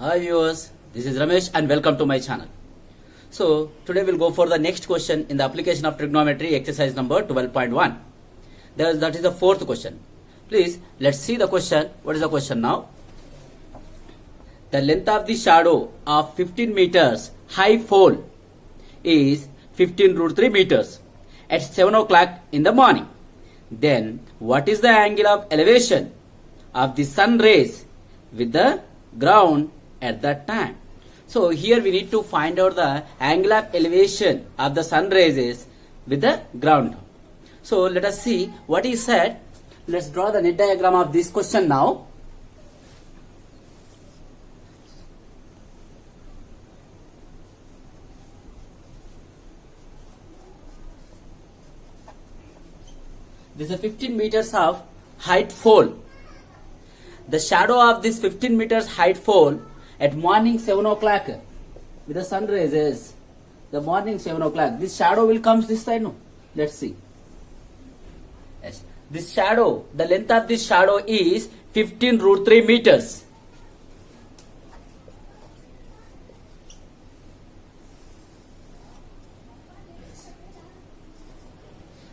Hi viewers, this is Ramesh and welcome to my channel. So today we'll go for the next question in the application of trigonometry exercise number 12.1. That is the fourth question. Please let's see the question. What is the question now? The length of the shadow of 15 meters high pole is 15 root 3 meters at 7 o'clock in the morning. Then what is the angle of elevation of the sun rays with the ground at that time? So here we need to find out the angle of elevation of the sun rays with the ground. So let us see what he said. Let's draw the net diagram of this question now. This is 15 meters of height fall. The shadow of this 15 meters height fall at morning 7 o'clock with the sun rays is the morning 7 o'clock. This shadow will come this side. No? Let's see. Yes. This shadow, the length of this shadow is 15 root 3 meters.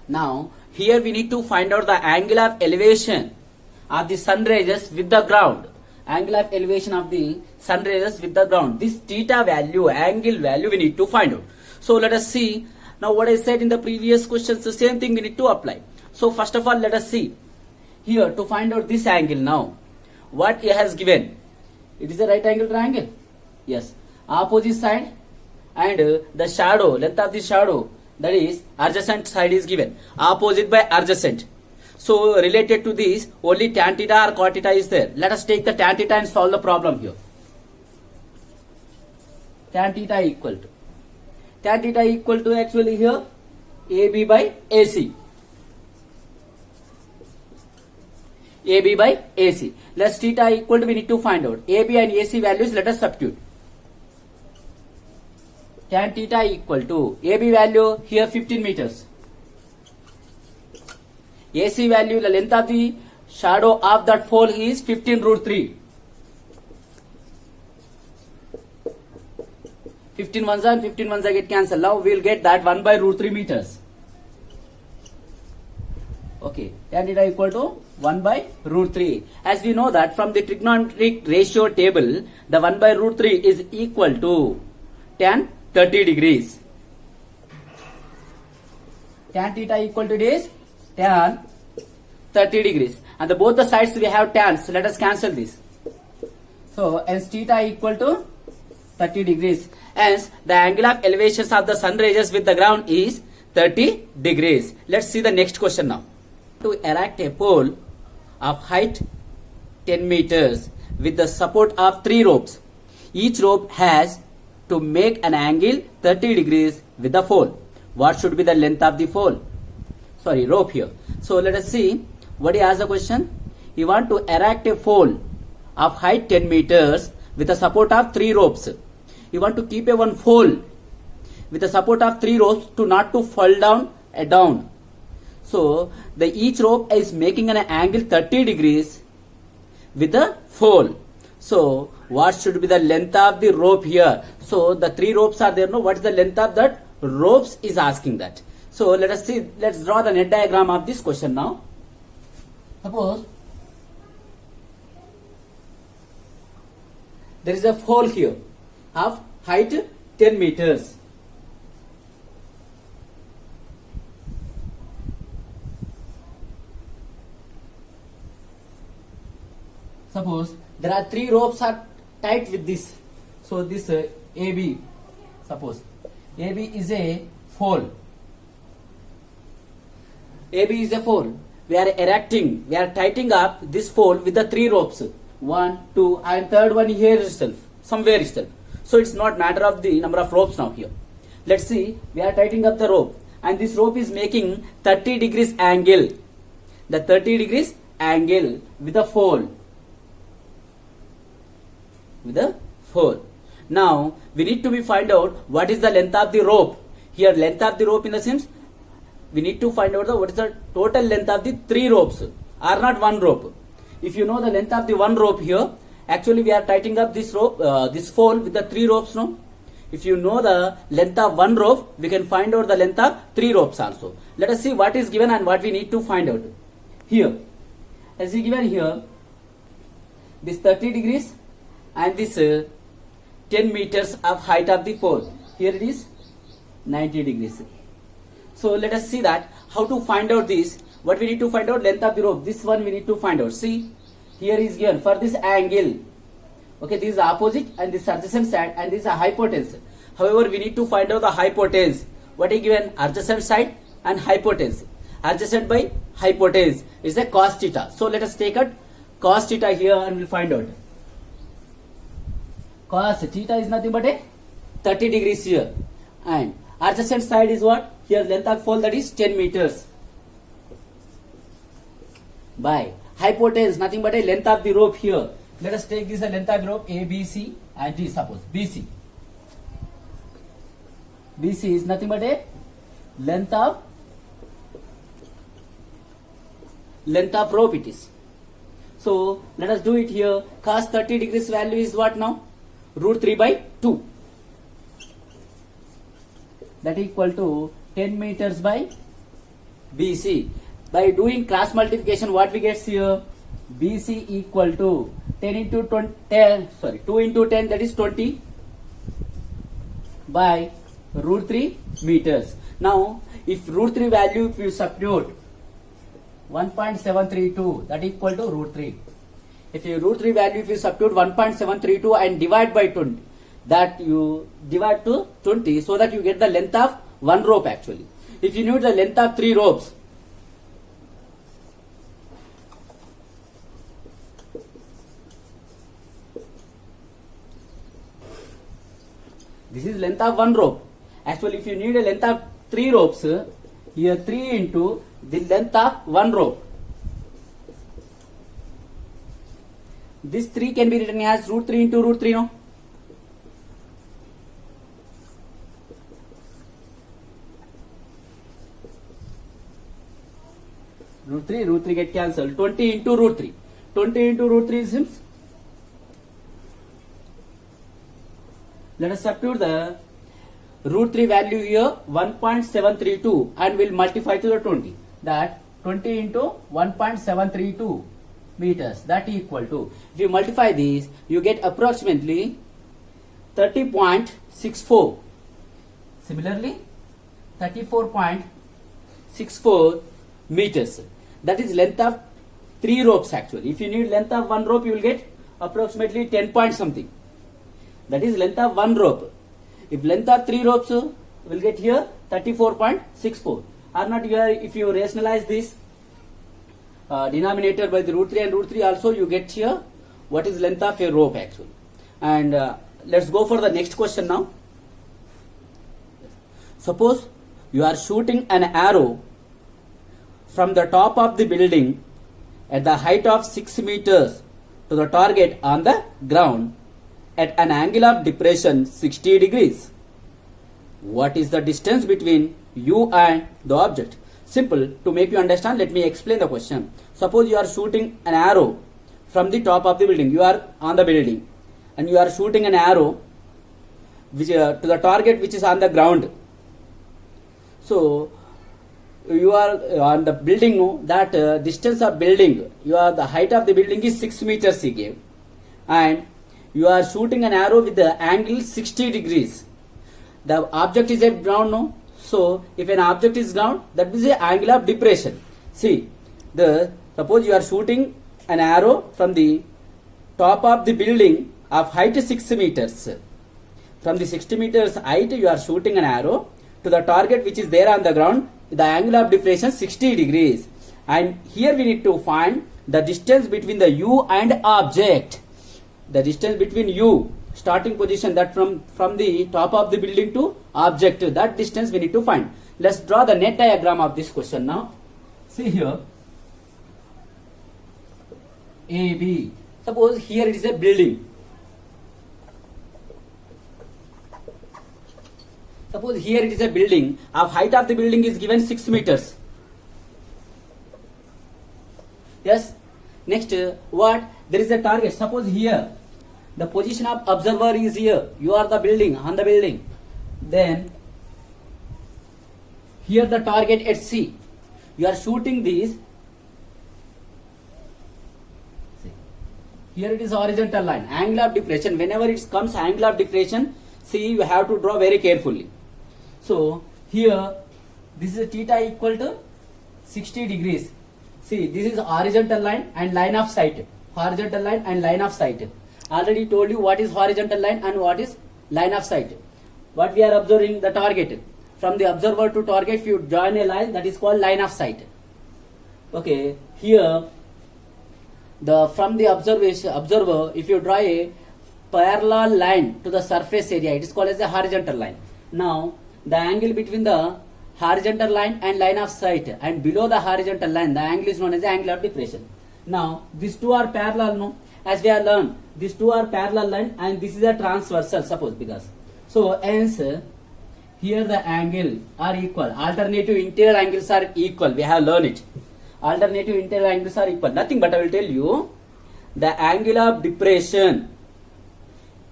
Now, here we need to find out the angle of elevation of the sun rays with the ground. Angle of elevation of the sun rays with the ground. This theta value, angle value we need to find out. So let us see. Now what I said in the previous questions, the same thing we need to apply. So first of all, let us see. Here to find out this angle now. What he has given? It is a right angle triangle. Yes. Opposite side and the shadow, length of the shadow, that is adjacent side is given. Opposite by adjacent. So related to this, only tan theta or cot theta is there. Let us take the tan theta and solve the problem here. Tan theta equal to actually here AB by AC. AB by AC. Let's theta equal to, we need to find out. AB and AC values, let us substitute. Tan theta equal to AB value here 15 meters. AC value, the length of the shadow of that fall is 15 root 3. 15 ones and 15 ones get cancelled. Now we will get that 1 by root 3 meters. Okay, tan theta equal to 1 by root 3. As we know that from the trigonometric ratio table, the 1 by root 3 is equal to tan 30 degrees. Tan theta equal to this tan 30 degrees. And both the sides we have tan. So let us cancel this. So hence theta equal to 30 degrees. Hence the angle of elevations of the sun rays with the ground is 30 degrees. Let's see the next question now. To erect a pole of height 10 meters with the support of 3 ropes. Each rope has to make an angle 30 degrees with the pole. What should be the length of the pole? Sorry, rope here. So let us see what he asked the question. He want to erect a pole of height 10 meters with the support of 3 ropes. You want to keep a one pole with the support of 3 ropes to not to fall down. So the each rope is making an angle 30 degrees with the pole. So what should be the length of the rope here? So the 3 ropes are there. No, what is the length of that ropes is asking that. So let us see. Let's draw the net diagram of this question now. Suppose there is a pole here of height 10 meters. Suppose there are 3 ropes are tied with this. So this AB, suppose AB is a pole. AB is a pole. We are tightening up this pole with the 3 ropes. 1, 2, and third one here itself, somewhere itself. So it's not matter of the number of ropes now here. Let's see, we are tightening up the rope and this rope is making 30 degrees angle. The 30 degrees angle with the pole. Now we need to find out what is the length of the rope. Here length of the rope in the sense we need to find out what is the total length of the 3 ropes or not 1 rope. If you know the length of the 1 rope here, Actually, we are tightening up this rope, this pole with the 3 ropes, no? If you know the length of 1 rope, we can find out the length of 3 ropes also. Let us see what is given and what we need to find out. Here, as is given here, this 30 degrees and this 10 meters of height of the pole. Here it is 90 degrees. So let us see that how to find out this. What we need to find out, length of the rope. This one we need to find out. See, here is given for this angle. Okay, this is opposite and this adjacent side and this is a hypotenuse. However, we need to find out the hypotenuse. What is given? Adjacent side and hypotenuse. Adjacent by hypotenuse is a cos theta. So let us take out cos theta here and we'll find out. Cos theta is nothing but a 30 degrees here. And adjacent side is what? Here length of pole, that is 10 meters. By hypotenuse, nothing but a length of the rope here. Let us take this length of the rope A, B, C and D, suppose BC. BC is nothing but a length of rope it is. So let us do it here. Cos 30 degrees value is what now? Root 3 by 2. That equal to 10 meters by BC. By doing cross multiplication, what we get here? BC equal to 10 into 20, 2 into 10, that is 20 by root 3 meters. Now, if root 3 value, if you substitute 1.732, that equal to root 3. If you root 3 value, if you substitute 1.732 and divide by 20, that you divide to 20 so that you get the length of 1 rope actually. If you need the length of 3 ropes, this is length of 1 rope. Actually, if you need a length of 3 ropes, here 3 into the length of 1 rope. This 3 can be written as root 3 into root 3, no? Root 3 get cancelled. 20 into root 3. 20 into root 3 is. Let us substitute the root 3 value here 1.732 and we'll multiply to the 20. That 20 into 1.732 meters, that equal to, if you multiply these, you get approximately 30.64. Similarly, 34.64 meters. That is length of 3 ropes actually. If you need length of 1 rope, you will get approximately 10 point something. That is length of 1 rope. If length of 3 ropes, will get here 34.64. Or not here, if you rationalize this denominator by the root 3 and root 3 also, you get here what is length of a rope actually. And let's go for the next question now. Suppose you are shooting an arrow from the top of the building at the height of 6 meters to the target on the ground at an angle of depression 60 degrees. What is the distance between you and the object? Simple. To make you understand, let me explain the question. Suppose you are shooting an arrow from the top of the building. You are on the building and you are shooting an arrow which, to the target which is on the ground. So you are on the building, no? That distance of building, the height of the building is 6 meters he gave, and you are shooting an arrow with the angle 60 degrees. The object is at ground, no? So if an object is ground, that is the angle of depression. See, suppose you are shooting an arrow from the top of the building of height 6 meters. From the 60 meters height, you are shooting an arrow to the target which is there on the ground. The angle of depression 60 degrees. And here we need to find the distance between the you and object. The distance between you, starting position, that from the top of the building to object, that distance we need to find. Let's draw the net diagram of this question now. See here, AB. Suppose here it is a building. Suppose here it is a building. Of height of the building is given 6 meters. Yes, Next, what? There is a target. Suppose here, the position of observer is here. You are the building, on the building. Then, here the target at C. You are shooting this. See. Here it is horizontal line. Angle of depression. Whenever it comes angle of depression, see, you have to draw very carefully. So, here, this is theta equal to 60 degrees. See, this is horizontal line and line of sight. Horizontal line and line of sight. Already told you what is horizontal line and what is line of sight. What we are observing, the target. From the observer to target, if you join a line, that is called line of sight. Okay, here, from the observer, if you draw a parallel line to the surface area, it is called as a horizontal line. Now, the angle between the horizontal line and line of sight and below the horizontal line, the angle is known as the angle of depression. Now, these two are parallel, no? As we have learned, these two are parallel line and this is a transversal, suppose, because. So, hence, here the angle are equal. Alternative interior angles are equal. We have learned it. Alternative interior angles are equal. Nothing but I will tell you, the angle of depression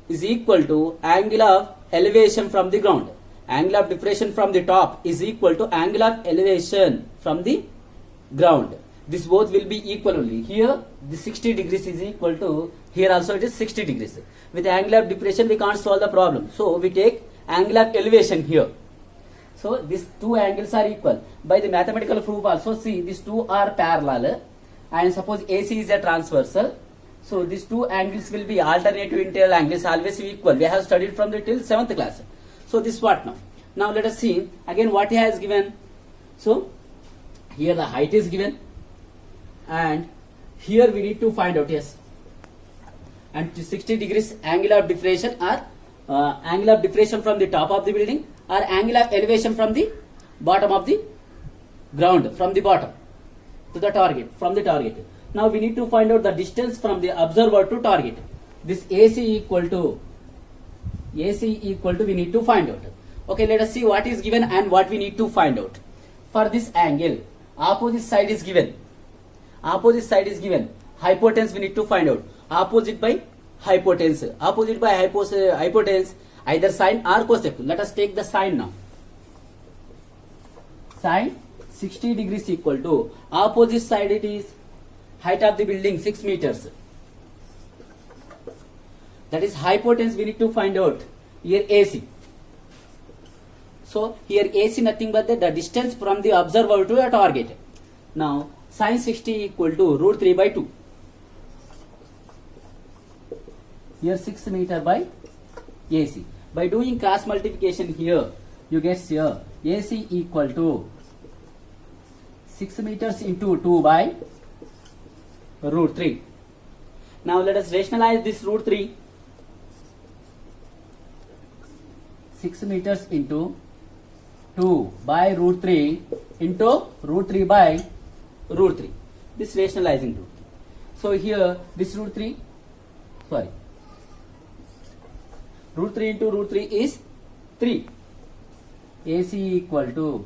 is equal to angle of elevation from the ground. Angle of depression from the top is equal to angle of elevation from the ground. This both will be equal only. Here, the 60 degrees is equal to, here also it is 60 degrees. With angle of depression, we can't solve the problem. So, we take angle of elevation here. So, these two angles are equal. By the mathematical proof also, see, these two are parallel. And suppose AC is a transversal. So, these two angles will be alternative interior angles, always equal. We have studied from the till 7th class. So, this what now? Now, let us see again what he has given. So, here the height is given. And here we need to find out, yes. And 60 degrees angle of depression or angle of depression from the top of the building or angle of elevation from the bottom of the ground, from the bottom to the target, from the target. Now we need to find out the distance from the observer to target. This AC equal to we need to find out. Okay, let us see what is given and what we need to find out. For this angle, opposite side is given. Opposite side is given. Hypotenuse we need to find out. Opposite by hypotenuse. Opposite by hypotenuse, either sine or cosec. Let us take the sine now. Sine 60 degrees equal to, opposite side it is height of the building 6 meters. That is hypotenuse we need to find out. Here AC. So here AC nothing but the distance from the observer to a target. Now sine 60 equal to root 3 by 2. Here 6 meter by AC. By doing cross multiplication here, you get here AC equal to 6 meters into 2 by root 3. Now let us rationalize this root 3. 6 meters into 2 by root 3 into root 3 by root 3. This rationalizing root 3. So here this root 3 into root 3 is 3. AC equal to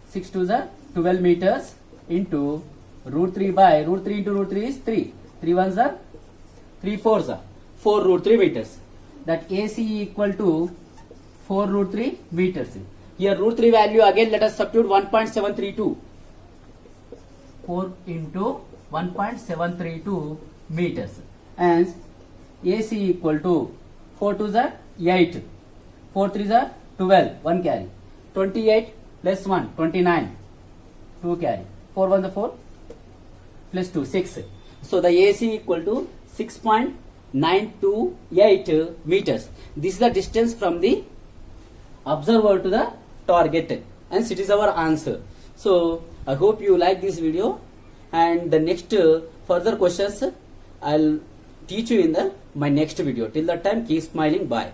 6 to the 12 meters into root 3 by root 3 into root 3 is 3. 3 ones are 3 fours are 4 root 3 meters. That AC equal to 4 root 3 meters. Here root 3 value again let us substitute 1.732. 4 into 1.732 meters. And AC equal to 4 to the 8. 4 3 the 12. 1 carry. 28 plus 1. 29. 2 carry. 4 1 the 4. Plus 2. 6. So the AC equal to 6.928 meters. This is the distance from the observer to the target. And it is our answer. So I hope you like this video. And the next further questions I'll teach you in my next video. Till that time, keep smiling. Bye.